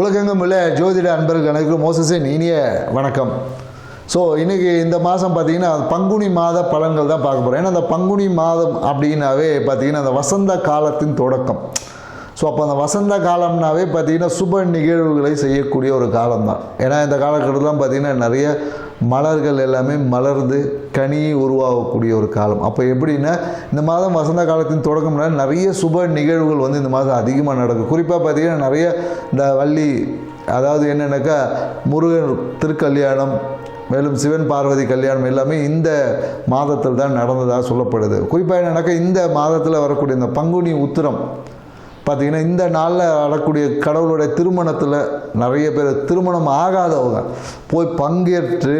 உலகெங்கும் உள்ள ஜோதிட அன்பர்கள் அனைவருக்கும் மோசஸின் இனிய வணக்கம். ஸோ இன்றைக்கி இந்த மாதம் பார்த்திங்கன்னா பங்குனி மாத பலன்கள் தான் பார்க்க போகிறோம். ஏன்னா அந்த பங்குனி மாதம் அப்படின்னாவே பார்த்திங்கன்னா அந்த வசந்த காலத்தின் தொடக்கம். ஸோ அப்போ அந்த வசந்த காலம்னாவே பார்த்திங்கன்னா சுப நிகழ்வுகளை செய்யக்கூடிய ஒரு காலம் தான். ஏன்னா இந்த காலகட்டத்தில் பார்த்திங்கன்னா நிறைய மலர்கள் எல்லாமே மலர்ந்து கனி உருவாகக்கூடிய ஒரு காலம். அப்போ எப்படின்னா இந்த மாதம் வசந்த காலத்தின் தொடக்கம்னா நிறைய சுப நிகழ்வுகள் வந்து இந்த மாதம் அதிகமாக நடக்கும். குறிப்பாக பார்த்திங்கன்னா நிறைய இந்த வள்ளி, அதாவது என்னென்னாக்கா முருகன் திருக்கல்யாணம், மேலும் சிவன் பார்வதி கல்யாணம் எல்லாமே இந்த மாதத்தில் தான் நடந்ததாக சொல்லப்படுது. குறிப்பாக என்னென்னாக்கா இந்த மாதத்தில் வரக்கூடிய இந்த பங்குனி உத்திரம் பார்த்திங்கன்னா இந்த நாளில் வரக்கூடிய கடவுளுடைய திருமணத்தில் நிறைய பேர் திருமணம் ஆகாதவங்க போய் பங்கேற்று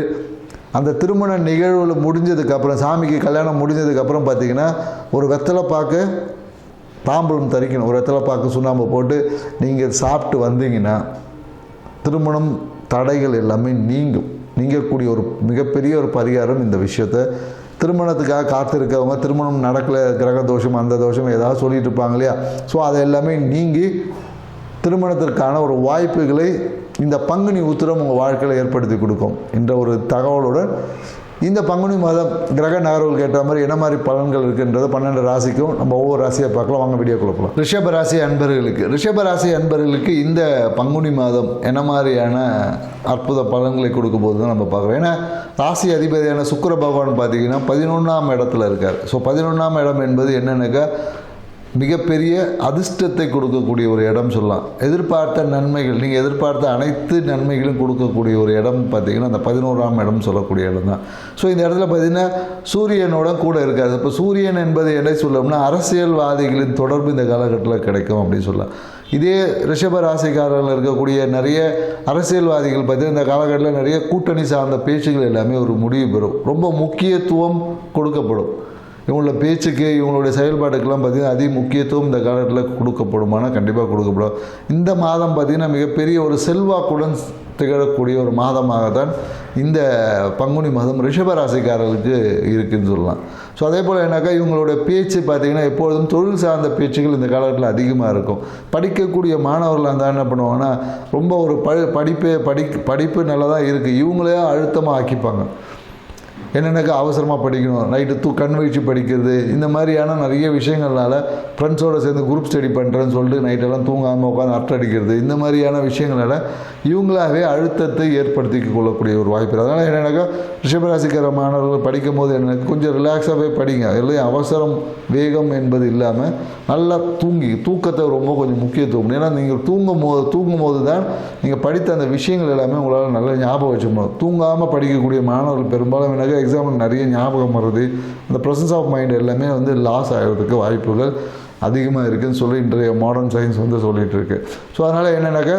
அந்த திருமண நிகழ்வுகள் முடிஞ்சதுக்கப்புறம், சாமிக்கு கல்யாணம் முடிஞ்சதுக்கப்புறம் பார்த்திங்கன்னா ஒரு வெத்தலைப்பாக்கு தாம்பூலம் தரிக்கணும். ஒரு வெத்தலைப்பாக்கு சுண்ணாம்பு போட்டு நீங்கள் சாப்பிட்டு வந்தீங்கன்னா திருமணம் தடைகள் எல்லாமே நீங்கக்கூடிய ஒரு மிகப்பெரிய ஒரு பரிகாரம் இந்த விஷயத்தை. திருமணத்துக்காக காத்திருக்கவங்க, திருமணம் நடக்கலை, கிரக தோஷம் அந்த தோஷம் ஏதாவது சொல்லிட்டு இருப்பாங்க இல்லையா, ஸோ அது எல்லாமே நீங்கி திருமணத்திற்கான ஒரு வாய்ப்புகளை இந்த பங்குனி உத்திரம் உங்கள் வாழ்க்கையில் ஏற்படுத்தி கொடுக்கும் என்ற ஒரு தகவலுடன் இந்த பங்குனி மாதம் கிரக நகர்வுகளுக்கு ஏற்ற மாதிரி என்ன மாதிரி பலன்கள் இருக்குன்றது 12 ராசிக்கும் நம்ம ஒவ்வொரு ராசியை பார்க்கலாம். வாங்க வீடியோக்குள்ள போகலாம். ரிஷபராசி அன்பர்களுக்கு இந்த பங்குனி மாதம் என்ன மாதிரியான அற்புத பலன்களை கொடுக்கும் போது தான் நம்ம பார்க்குறோம். ஏன்னா ராசி அதிபதியான சுக்கிர பகவான் பார்த்திங்கன்னா 11ஆம் இடத்துல இருக்கார். ஸோ 11ஆம் இடம் என்பது என்னென்னாக்கா மிகப்பெரிய அதிர்ஷ்டத்தை கொடுக்கக்கூடிய ஒரு இடம் சொல்லலாம். எதிர்பார்த்த நன்மைகள், நீங்கள் எதிர்பார்த்த அனைத்து நன்மைகளும் கொடுக்கக்கூடிய ஒரு இடம் பார்த்திங்கன்னா அந்த 11ஆம் இடம் சொல்லக்கூடிய இடம் தான். ஸோ இந்த இடத்துல பார்த்திங்கன்னா சூரியனோட கூட இருக்காது. இப்போ சூரியன் என்பது என்ன சொல்லணும்னா அரசியல்வாதிகளின் தொடர்பு இந்த காலகட்டத்தில் கிடைக்கும் அப்படின்னு சொல்லலாம். இதே ரிஷப ராசிக்காரர்கள் இருக்கக்கூடிய நிறைய அரசியல்வாதிகள் பார்த்திங்கன்னா இந்த காலகட்டத்தில் நிறைய கூட்டணி சார்ந்த பேச்சுகள் எல்லாமே ஒரு முடிவு பெறும். ரொம்ப முக்கியத்துவம் கொடுக்கப்படும். இவங்களோட பேச்சுக்கு, இவங்களுடைய செயல்பாட்டுக்கெல்லாம் பார்த்திங்கன்னா அதிக முக்கியத்துவம் இந்த காலத்தில் கொடுக்கப்படுமானா கண்டிப்பாக கொடுக்கப்படும். இந்த மாதம் பார்த்திங்கன்னா மிகப்பெரிய ஒரு செல்வாக்குடன் திகழக்கூடிய ஒரு மாதமாக தான் இந்த பங்குனி மாதம் ரிஷபராசிக்காரர்களுக்கு இருக்குதுன்னு சொல்லலாம். ஸோ அதே போல் என்னாக்கா இவங்களுடைய பேச்சு பார்த்திங்கன்னா எப்பொழுதும் தொழில் சார்ந்த பேச்சுகள் இந்த காலகட்டத்தில் அதிகமாக இருக்கும். படிக்கக்கூடிய மாணவர்கள் அந்த என்ன பண்ணுவாங்கன்னா ரொம்ப ஒரு படிப்பு நல்லா தான் இருக்குது, இவங்களே அழுத்தமாக ஆக்கிப்பாங்க. என்னென்னாக்கா அவசரமாக படிக்கணும், நைட்டு கண் வச்சு படிக்கிறது, இந்த மாதிரியான நிறைய விஷயங்கள்னால ஃப்ரெண்ட்ஸோடு சேர்ந்து குரூப் ஸ்டடி பண்ணுறேன்னு சொல்லிட்டு நைட்டெல்லாம் தூங்காமல் உட்காந்து அரட்டை அடிக்கிறது, இந்த மாதிரியான விஷயங்களால் இவங்களாகவே அழுத்தத்தை ஏற்படுத்தி கொள்ளக்கூடிய ஒரு வாய்ப்பு. அதனால் என்னென்னாக்கா ரிஷபராசிக்கார மாணவர்கள் படிக்கும் போது எனக்கு கொஞ்சம் ரிலாக்ஸாகவே படிங்க. எல்லாம் அவசரம் வேகம் என்பது இல்லாமல் நல்லா தூக்கத்தை ரொம்ப கொஞ்சம் முக்கியத்துவம். ஏன்னா நீங்கள் தூங்கும் போது தான் நீங்கள் படித்த அந்த விஷயங்கள் எல்லாமே உங்களால் நல்லா ஞாபகம் வச்சுக்க முடியும். தூங்காமல் படிக்கக்கூடிய மாணவர்கள் பெரும்பாலும் எனக்கு எக்ஸாம்பிள் நிறைய ஞாபகம் வருது, அந்த ப்ரெசன்ஸ் ஆஃப் மைண்ட் எல்லாமே வந்து லாஸ் ஆகிறதுக்கு வாய்ப்புகள் அதிகமாக இருக்குதுன்னு சொல்லி இன்றைய மாடர்ன் சயின்ஸ் வந்து சொல்லிகிட்டு இருக்கு. ஸோ அதனால் என்னென்னாக்கா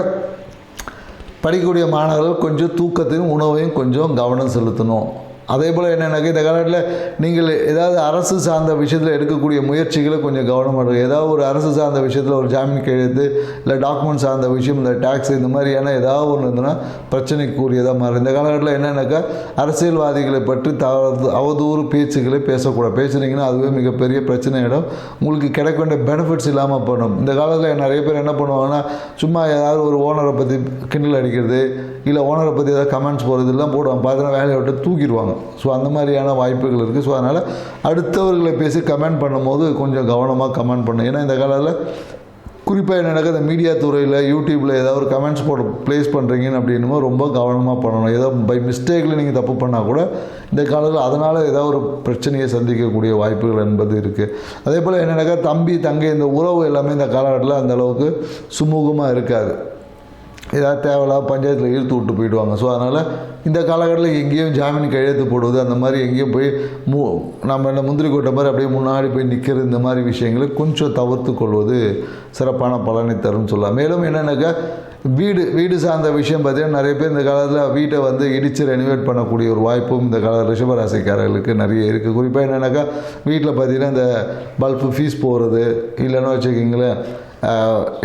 படிக்கக்கூடிய மாணவர்கள் கொஞ்சம் தூக்கத்தையும் உணவையும் கொஞ்சம் கவனம் செலுத்தணும். அதே போல் என்னென்னாக்கா இந்த காலத்தில் நீங்கள் ஏதாவது அரசு சார்ந்த விஷயத்தில் எடுக்கக்கூடிய முயற்சிகளை கொஞ்சம் கவனமாக இருக்கும். ஏதாவது ஒரு அரசு சார்ந்த விஷயத்தில் ஒரு ஜாமீன் கையெழுத்து, இல்லை டாக்குமெண்ட் சார்ந்த விஷயம், இந்த டேக்ஸ், இந்த மாதிரியான ஏதாவது ஒன்று இருந்ததுன்னா பிரச்சனைக்குரியதாக மாறும். இந்த காலகட்டத்தில் என்னென்னாக்கா அரசியல்வாதிகளை பற்றி அவதூறு பேச்சுக்களை பேசுனீங்கன்னா அதுவே மிகப்பெரிய பிரச்சனையிடும். உங்களுக்கு கிடைக்க வேண்டிய பெனிஃபிட்ஸ் இல்லாமல் போகணும். இந்த காலத்தில் நிறைய பேர் என்ன பண்ணுவாங்கன்னா சும்மா ஏதாவது ஒரு ஓனரை பற்றி கிண்டல் அடிக்கிறது, இல்லை ஓனரை பற்றி ஏதாவது கமெண்ட்ஸ் போகிறது எல்லாம் போடுவாங்க. பார்த்தீங்கன்னா வேலையை விட்டு தூக்கிடுவாங்க. ஸோ அந்த மாதிரியான வாய்ப்புகள் இருக்குது. ஸோ அதனால் அடுத்தவர்களை பேசி கமெண்ட் பண்ணும்போது கொஞ்சம் கவனமாக கமெண்ட் பண்ணணும். ஏன்னா இந்த காலத்தில் குறிப்பாக என்னென்னாக்கா இந்த மீடியா துறையில் யூடியூப்பில் ஏதாவது ஒரு கமெண்ட்ஸ் ப்ளேஸ் பண்ணுறீங்கன்னு அப்படின்னுமோ ரொம்ப கவனமாக பண்ணணும். ஏதோ பை மிஸ்டேக்கில் நீங்கள் தப்பு பண்ணால் கூட இந்த காலத்தில் அதனால் ஏதாவது ஒரு பிரச்சனையை சந்திக்கக்கூடிய வாய்ப்புகள் என்பது இருக்குது. அதே போல் என்னென்னாக்கா தம்பி தங்கை இந்த உறவு எல்லாமே இந்த காலகட்டத்தில் அந்தளவுக்கு சுமூகமாக இருக்காது. ஏதாவது தேவையில்லாத பஞ்சாயத்தில் இழுத்து விட்டு போயிடுவாங்க. ஸோ அதனால் இந்த காலகட்டத்தில் எங்கேயும் ஜாமீன் கையெழுத்து போடுவது, அந்த மாதிரி எங்கேயும் போய் நம்ம என்ன முந்திரி கொட்டை மாதிரி அப்படியே முன்னாடி போய் நிற்கிறது, இந்த மாதிரி விஷயங்களை கொஞ்சம் தவிர்த்து கொள்வது சிறப்பான பலனை தரும்னு சொல்லலாம். மேலும் என்னென்னாக்கா வீடு சார்ந்த விஷயம் பார்த்திங்கன்னா நிறைய பேர் இந்த காலத்தில் வீட்டை வந்து இடித்து ரெனிவேட் பண்ணக்கூடிய ஒரு வாய்ப்பும் இந்த கால ரிஷபராசிக்காரர்களுக்கு நிறைய இருக்குது. குறிப்பாக என்னென்னாக்கா வீட்டில் பார்த்திங்கன்னா இந்த பல்பு ஃபீஸ் போகிறது, இல்லைன்னு வச்சுக்கிங்களேன்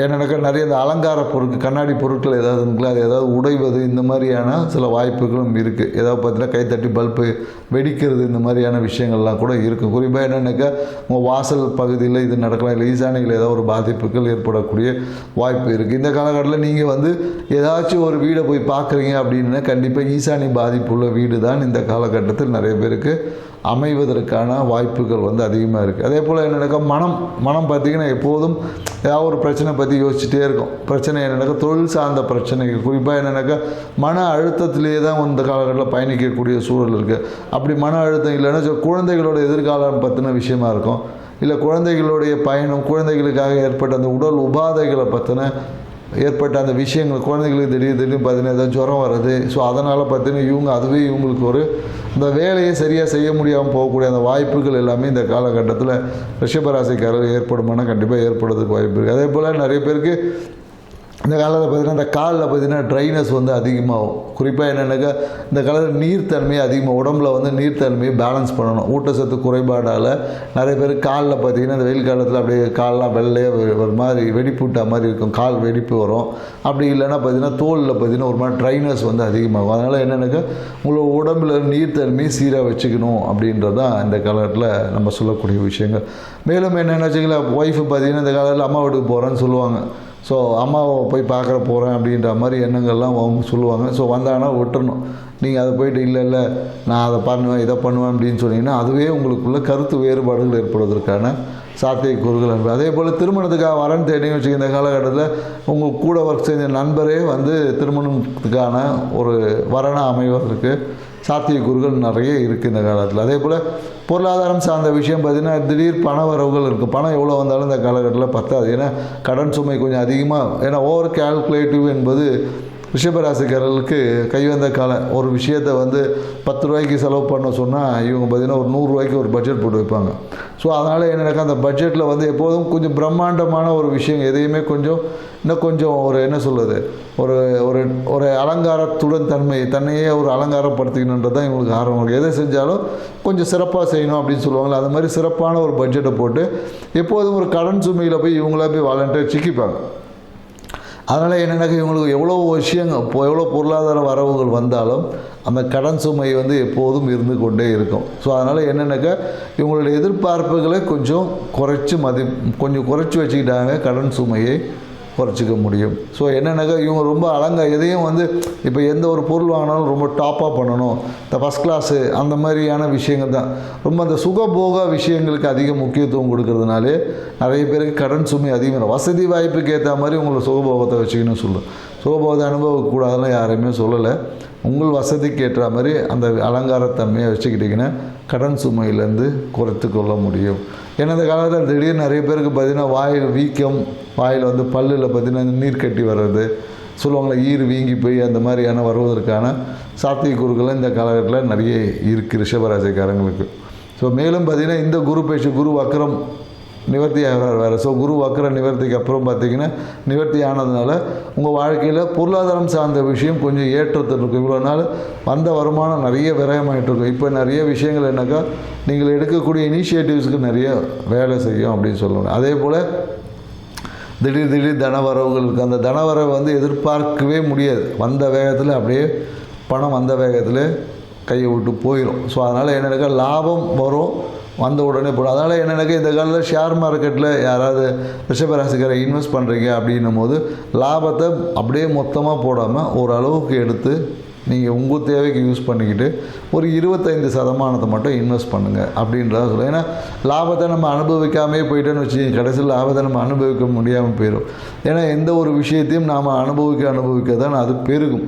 என்னென்னாக்கா நிறைய இந்த அலங்கார பொருட்கள் கண்ணாடி பொருட்கள் ஏதாவது இருக்குல்ல அது ஏதாவது உடைவது இந்த மாதிரியான சில வாய்ப்புகளும் இருக்குது. ஏதாவது பார்த்தீங்கன்னா கைத்தட்டி பல்பு வெடிக்கிறது இந்த மாதிரியான விஷயங்கள்லாம் கூட இருக்குது. குறிப்பாக என்னென்னாக்கா உங்கள் வாசல் பகுதியில் இது நடக்கலாம், இல்லை ஈசானியில் ஏதாவது ஒரு பாதிப்புகள் ஏற்படக்கூடிய வாய்ப்பு இருக்குது. இந்த காலகட்டத்தில் நீங்கள் வந்து ஏதாச்சும் ஒரு வீடை போய் பார்க்குறீங்க அப்படின்னா கண்டிப்பாக ஈசானி பாதிப்பு உள்ள வீடு தான் இந்த காலகட்டத்தில் நிறைய பேருக்கு அமைவதற்கான வாய்ப்புகள் வந்து அதிகமாக இருக்குது. அதே போல் என்னென்னாக்கா மனம் பார்த்திங்கன்னா எப்போதும் ஏதாவது ஒரு பிரச்சனை பற்றி யோசிச்சுட்டே இருக்கும். பிரச்சனை என்னென்னாக்கா தொழில் சார்ந்த பிரச்சனைகள், குறிப்பாக என்னென்னாக்கா மன அழுத்தத்திலே தான் இந்த காலகட்டத்தில் பயணிக்கக்கூடிய சூழல் இருக்குது. அப்படி மன அழுத்தம் இல்லைன்னா குழந்தைகளோட எதிர்காலம் பற்றின விஷயமா இருக்கும், இல்லை குழந்தைகளுடைய பயணம், குழந்தைகளுக்காக ஏற்பட்ட அந்த உடல் உபாதைகளை பற்றின ஏற்பட்ட அந்த விஷயங்கள், குழந்தைகளுக்கு திடீர்னு பார்த்தீங்கன்னா ஏதாவது ஜுரம் வருது. ஸோ அதனால் பார்த்தீங்கன்னா அதுவே இவங்களுக்கு ஒரு இந்த வேலையை சரியாக செய்ய முடியாமல் போகக்கூடிய அந்த வாய்ப்புகள் எல்லாமே இந்த காலகட்டத்தில் ரிஷபராசிக்காரர்கள் ஏற்படுமானா கண்டிப்பாக ஏற்படுறதுக்கு வாய்ப்பு இருக்குது. அதே போல் நிறைய பேருக்கு இந்த காலத்தில் பார்த்திங்கன்னா இந்த காலில் பார்த்திங்கன்னா ட்ரைனஸ் வந்து அதிகமாகும். குறிப்பாக என்னென்னாக்கா இந்த காலத்தில் நீர்த்தன்மையை அதிகமாக உடம்புல வந்து நீர்த்தன்மையை பேலன்ஸ் பண்ணணும். ஊட்டச்சத்து குறைபாடால் நிறைய பேர் காலில் பார்த்திங்கன்னா இந்த வெயில் காலத்தில் அப்படியே காலெலாம் வெள்ளையாக ஒரு மாதிரி வெடிப்புட்டா மாதிரி இருக்கும், கால் வெடிப்பு வரும். அப்படி இல்லைன்னா பார்த்திங்கன்னா தோலில் பார்த்திங்கன்னா ஒரு மாதிரி ட்ரைனஸ் வந்து அதிகமாகும். அதனால் என்னென்னாக்கா உங்களோட உடம்புல நீர்த்தன்மையை சீராக வச்சுக்கணும் அப்படின்றது தான் இந்த காலத்தில் நம்ம சொல்லக்கூடிய விஷயங்கள். மேலும் என்னென்ன வச்சுக்கலாம், ஒய்ஃபு பார்த்திங்கன்னா இந்த காலத்தில் அம்மா வீட்டுக்கு போகிறேன்னு சொல்லுவாங்க. ஸோ அம்மாவை போய் பார்க்குற போகிறேன் அப்படின்ற மாதிரி எண்ணங்கள்லாம் அவங்க சொல்லுவாங்க. ஸோ வந்தாங்கன்னா விட்டுறணும். நீங்கள் அதை போய்ட்டு இல்லை நான் அதை பண்ணுவேன் இதை பண்ணுவேன் அப்படின்னு சொன்னீங்கன்னா அதுவே உங்களுக்குள்ள கருத்து வேறுபாடுகள் ஏற்படுவதற்கான சாத்தியக்கூறுகள் அனுப்பி. அதே போல் திருமணத்துக்காக வரன்னு தேடி வச்சுக்க இந்த காலகட்டத்தில் உங்கள் கூட ஒர்க் செஞ்ச நண்பரே வந்து திருமணத்துக்கான ஒரு வரனாக அமைவதற்கு சாத்தியக்கூறுகள் நிறைய இருக்குது இந்த காலத்தில். அதே போல் பொருளாதாரம் சார்ந்த விஷயம் பார்த்திங்கன்னா திடீர் பண வரவுகள் இருக்குது. பணம் எவ்வளோ வந்தாலும் இந்த காலகட்டத்தில் பத்தாது. ஏன்னா கடன் சுமை கொஞ்சம் அதிகமாக, ஏன்னா ஓவர் கால்குலேட்டிவ் என்பது ரிஷபராசிக்காரர்களுக்கு கைவந்த காலம். ஒரு விஷயத்தை வந்து 10 ரூபாய்க்கு செலவு பண்ண சொன்னால் இவங்க பார்த்திங்கன்னா ஒரு 100 ரூபாய்க்கு ஒரு பட்ஜெட் போட்டு வைப்பாங்க. ஸோ அதனால் என்னென்னாக்கா அந்த பட்ஜெட்டில் வந்து எப்போதும் கொஞ்சம் பிரம்மாண்டமான ஒரு விஷயம் எதையுமே இன்னும் கொஞ்சம் ஒரு என்ன சொல்கிறது ஒரு ஒரு ஒரு அலங்காரத்துடன் தன்னையே ஒரு அலங்காரப்படுத்திக்கணுன்றது தான் இவங்களுக்கு ஆர்வம் இருக்குது. எதை செஞ்சாலும் கொஞ்சம் சிறப்பாக செய்யணும் அப்படின்னு சொல்லுவாங்களே, அது மாதிரி சிறப்பான ஒரு பட்ஜெட்டை போட்டு எப்போதும் ஒரு கடன் சுமையில் போய் இவங்களா போய் வாலண்டியர் சிக்கிப்பாங்க. அதனால் என்னென்னாக்கா இவங்களுக்கு எவ்வளோ விஷயங்கள் எவ்வளோ பொருளாதார வரவுகள் வந்தாலும் அந்த கடன் சுமை வந்து எப்போதும் இருந்து கொண்டே இருக்கும். ஸோ அதனால் என்னென்னாக்கா இவங்களுடைய எதிர்பார்ப்புகளை கொஞ்சம் குறைச்சி வச்சுக்கிட்டாங்க, கடன் சுமையை குறைச்சிக்க முடியும். ஸோ என்னென்னாக்கா இவங்க ரொம்ப எதையும் வந்து இப்போ எந்த ஒரு பொருள் வாங்கினாலும் ரொம்ப டாப்பாக பண்ணணும், இந்த ஃபஸ்ட் கிளாஸு அந்த மாதிரியான விஷயங்கள் தான். ரொம்ப அந்த சுகபோக விஷயங்களுக்கு அதிக முக்கியத்துவம் கொடுக்கறதுனாலே நிறைய பேருக்கு கடன் சுமை அதிகமாக. வசதி வாய்ப்புக்கு ஏற்ற மாதிரி உங்களை சுகபோகத்தை வச்சுக்கணும்னு சொல்லும். சுகபோகத்தை அனுபவக்கூடாதுன்னு யாரையுமே சொல்லலை. உங்கள் வசதிக்கு ஏற்ற மாதிரி அந்த அலங்காரத்தன்மையை வச்சுக்கிட்டிங்கன்னா கடன் சுமையிலேருந்து குறைத்து கொள்ள முடியும். ஏன்னா இந்த காலத்தில் திடீர்னு நிறைய பேருக்கு பார்த்திங்கன்னா வாயில் வீக்கம், வாயில் வந்து பல்லில் பார்த்திங்கன்னா நீர் கட்டி வர்றது சொல்லுவாங்களே, ஈர் வீங்கி போய் அந்த மாதிரியான வருவதற்கான சாத்தியக்கூறுகள் இந்த காலகட்டத்தில் நிறைய இருக்குது ரிஷபராசிக்காரங்களுக்கு. ஸோ மேலும் பார்த்திங்கன்னா இந்த குரு பேச்சு குரு வக்கரம் நிவர்த்தி ஆகிறார் வேறு. ஸோ குரு வக்கர நிவர்த்திக்கு அப்புறம் பார்த்திங்கன்னா நிவர்த்தி ஆனதுனால உங்கள் வாழ்க்கையில் பொருளாதாரம் சார்ந்த விஷயம் கொஞ்சம் ஏற்றத்தில் இருக்கும். இவ்வளோ நாள் வந்த வருமானம் நிறைய விரயமாகிட்டு இருக்கும். இப்போ நிறைய விஷயங்கள் என்னக்கா நீங்கள் எடுக்கக்கூடிய இனிஷியேட்டிவ்ஸுக்கு நிறைய வேலை செய்யும் அப்படின்னு சொல்லணும். அதே போல் திடீர் தனவரவுகள் இருக்குது. அந்த தனவரவை வந்து எதிர்பார்க்கவே முடியாது. வந்த வேகத்தில் அப்படியே பணம் வந்த வேகத்தில் கையை விட்டு போயிடும். ஸோ அதனால் என்னென்னாக்கா லாபம் வரும், வந்த உடனே போடும். அதனால் என்னென்னாக்கா இந்த காலத்தில் ஷேர் மார்க்கெட்டில் யாராவது ரிஷபராசிக்காரை இன்வெஸ்ட் பண்ணுறீங்க அப்படின்னும் போது லாபத்தை அப்படியே மொத்தமாக போடாமல் ஓரளவுக்கு எடுத்து நீங்கள் உங்கள் தேவைக்கு யூஸ் பண்ணிக்கிட்டு ஒரு 25% மட்டும் இன்வெஸ்ட் பண்ணுங்கள் அப்படின்றத சொல்லுங்கள். ஏன்னா லாபத்தை நம்ம அனுபவிக்காமே போயிட்டோன்னு வச்சு கடைசியில் லாபத்தை நம்ம அனுபவிக்க முடியாமல் போயிடும். ஏன்னா எந்த ஒரு விஷயத்தையும் நாம் அனுபவிக்க தான் அது பெருகும்.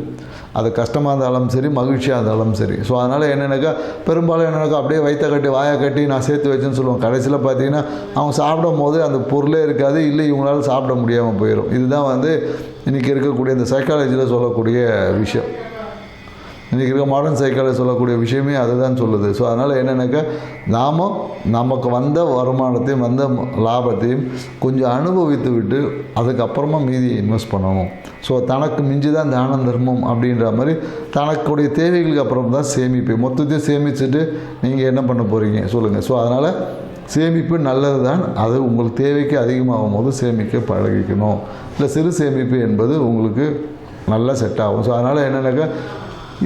அது கஷ்டமாக இருந்தாலும் சரி, மகிழ்ச்சியாக இருந்தாலும் சரி. ஸோ அதனால் என்னென்னாக்கா பெரும்பாலும் என்னென்னாக்கா அப்படியே வயிற்ற கட்டி வாயை கட்டி நான் சேர்த்து வச்சேன்னு சொல்லுவோம். கடைசியில் பார்த்தீங்கன்னா அவங்க சாப்பிடும் போது அந்த பொருளே இருக்காது, இல்லை இவங்களால சாப்பிட முடியாமல் போயிடும். இதுதான் வந்து இன்றைக்கி இருக்கக்கூடிய இந்த சைக்காலஜியில் சொல்லக்கூடிய விஷயம். இன்றைக்கி இருக்க மாடர்ன் சைக்காலஜி சொல்லக்கூடிய விஷயமே அதுதான் சொல்லுது. ஸோ அதனால் என்னென்னாக்கா நமக்கு வந்த வருமானத்தையும் வந்த லாபத்தையும் கொஞ்சம் அனுபவித்து விட்டு அதுக்கப்புறமா மீதியை இன்வெஸ்ட் பண்ணணும். ஸோ தனக்கு மிஞ்சி தான் தான தர்மம் அப்படின்ற மாதிரி தனக்குடைய தேவைகளுக்கு அப்புறம் தான் சேமிப்பு. மொத்தத்தையும் சேமிச்சுட்டு நீங்கள் என்ன பண்ண போகிறீங்க சொல்லுங்கள். ஸோ அதனால் சேமிப்பு நல்லது தான், அது உங்கள் தேவைக்கு அதிகமாகும் போது சேமிக்க பழகிக்கணும். இல்லை சிறு சேமிப்பு என்பது உங்களுக்கு நல்லா செட் ஆகும். ஸோ அதனால் என்னென்னாக்கா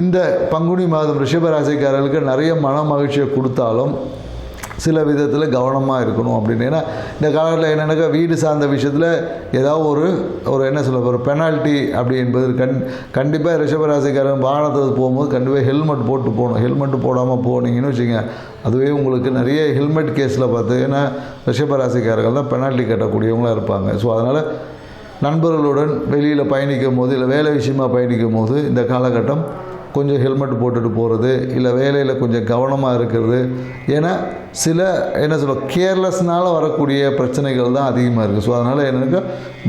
இந்த பங்குனி மாதம் ரிஷபராசிக்காரர்களுக்கு நிறைய மன மகிழ்ச்சியை கொடுத்தாலும் சில விதத்தில் கவனமாக இருக்கணும் அப்படின்னு. ஏன்னா இந்த காலத்தில் என்னென்னாக்கா வீடு சார்ந்த விஷயத்தில் ஏதாவது ஒரு என்ன சொல்ல ஒரு பெனால்ட்டி அப்படி என்பது கண்டிப்பாக ரிஷபராசிக்காரன் வாகனத்தில் போகும்போது கண்டிப்பாக ஹெல்மெட் போட்டு போகணும். ஹெல்மெட் போடாமல் போனீங்கன்னு வச்சுங்க, அதுவே உங்களுக்கு நிறைய ஹெல்மெட் கேஸில் பார்த்தீங்கன்னா ரிஷபராசிக்காரர்கள் தான் பெனால்ட்டி கட்டக்கூடியவங்களாக இருப்பாங்க. ஸோ அதனால் நண்பர்களுடன் வெளியில் பயணிக்கும் போது இல்லை வேலை விஷயமாக பயணிக்கும் போது இந்த காலகட்டம் கொஞ்சம் ஹெல்மெட் போட்டுட்டு போகிறது, இல்லை வேலையில் கொஞ்சம் கவனமாக இருக்கிறது. ஏன்னா சில என்ன சொல்ல கேர்லெஸ்னால் வரக்கூடிய பிரச்சனைகள் தான் அதிகமாக இருக்குது. ஸோ அதனால் எனக்கு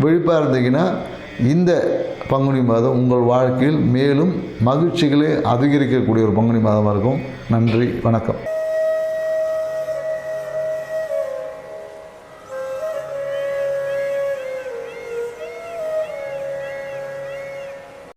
விழிப்பாக இருந்தீங்கன்னா இந்த பங்குனி மாதம் உங்கள் வாழ்க்கையில் மேலும் மகிழ்ச்சிகளை அதிகரிக்கக்கூடிய ஒரு பங்குனி மாதமாக இருக்கும். நன்றி, வணக்கம்.